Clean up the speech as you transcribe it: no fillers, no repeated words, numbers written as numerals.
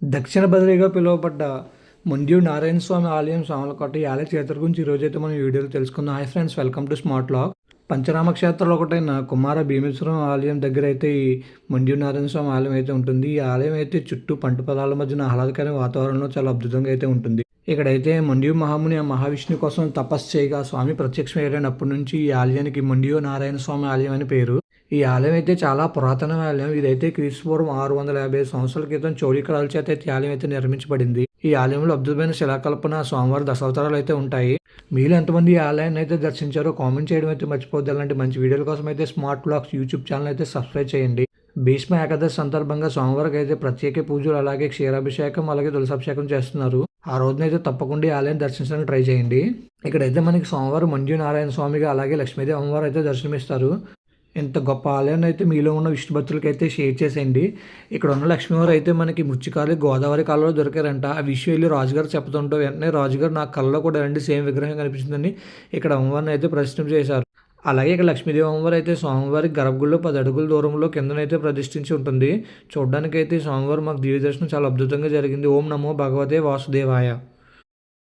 దక్షిణ బదిలీగా పిలువబడ్డ మొండ్యూరు నారాయణ స్వామి ఆలయం సామలకోట ఈ ఆలయ చరిత్ర గురించి ఈరోజైతే మనం ఈ వీడియోలో తెలుసుకుందాం. Hi friends, welcome to smart log. పంచరామ క్షేత్రంలో ఒకటైన కుమార భీమేశ్వరం ఆలయం దగ్గర అయితే ఈ మొండ్యూరు నారాయణ స్వామి ఆలయం అయితే ఉంటుంది. ఈ ఆలయం అయితే చుట్టూ పంట పొలాల మధ్యన ఆహ్లాదకరమైన వాతావరణంలో చాలా అద్భుతంగా అయితే ఉంటుంది. ఇక్కడైతే మొండ్యూరు మహాముని ఆ మహావిష్ణువు కోసం తపస్సు చేయగా స్వామి ప్రత్యక్షమయ్యాడప్పటి నుంచి ఈ ఆలయానికి మొండ్యూరు నారాయణ స్వామి ఆలయం అని పేరు. ఈ ఆలయం అయితే చాలా పురాతన ఆలయం. ఇదైతే క్రీస్తుపూర్వం 650 సంవత్సరాల క్రితం చౌలికరాల చేత అయితే ఈ ఆలయం అయితే నిర్మించబడింది. ఈ ఆలయంలో అద్భుతమైన శిలాకల్పన, స్వామివారి దశావతారాలు అయితే ఉంటాయి. మీరు ఎంతమంది ఈ ఆలయాన్ని అయితే దర్శించారో కామెంట్ చేయడం అయితే మర్చిపోద్దు. అలాంటి మంచి వీడియోల కోసం అయితే స్మార్ట్ బ్లాగ్స్ యూట్యూబ్ ఛానల్ అయితే సబ్స్క్రైబ్ చేయండి. భీష్మ ఏకాదశి సందర్భంగా స్వామివారికి అయితే ప్రత్యేక పూజలు, అలాగే క్షీరాభిషేకం, అలాగే తులసాభిషేకం చేస్తున్నారు. ఆ రోజునైతే తప్పకుండా ఈ ఆలయం దర్శించడానికి ట్రై చేయండి. ఇక్కడైతే మనకి స్వామివారు మొండ్యూరు నారాయణ స్వామిగా, అలాగే లక్ష్మీదేవి అమ్మవారు అయితే దర్శనమిస్తారు. ఇంత గొప్ప ఆలయాన్ని అయితే మీలో ఉన్న విష్ణు భక్తులకి అయితే షేర్ చేసేయండి. ఇక్కడ ఉన్న లక్ష్మీవారు అయితే మనకి ముచ్చికాలు గోదావరి కాలంలో దొరికారంట. ఆ విషయం వెళ్ళి రాజుగారు చెప్తుంటూ వెంటనే రాజుగారు నా కళ్ళలో కూడా రండి సేమ్ విగ్రహం కనిపించిందని ఇక్కడ అమ్మవారిని అయితే ప్రతిష్ఠ చేశారు. అలాగే ఇక్కడ లక్ష్మీదేవి అమ్మవారు అయితే స్వామివారి గర్భగుడిలో 10 అడుగుల దూరంలో కిందనైతే ప్రతిష్ఠించి ఉంటుంది. చూడడానికి అయితే స్వామివారు మాకు దివ్య దర్శనం చాలా అద్భుతంగా జరిగింది. ఓం నమో భగవతే వాసుదేవాయ.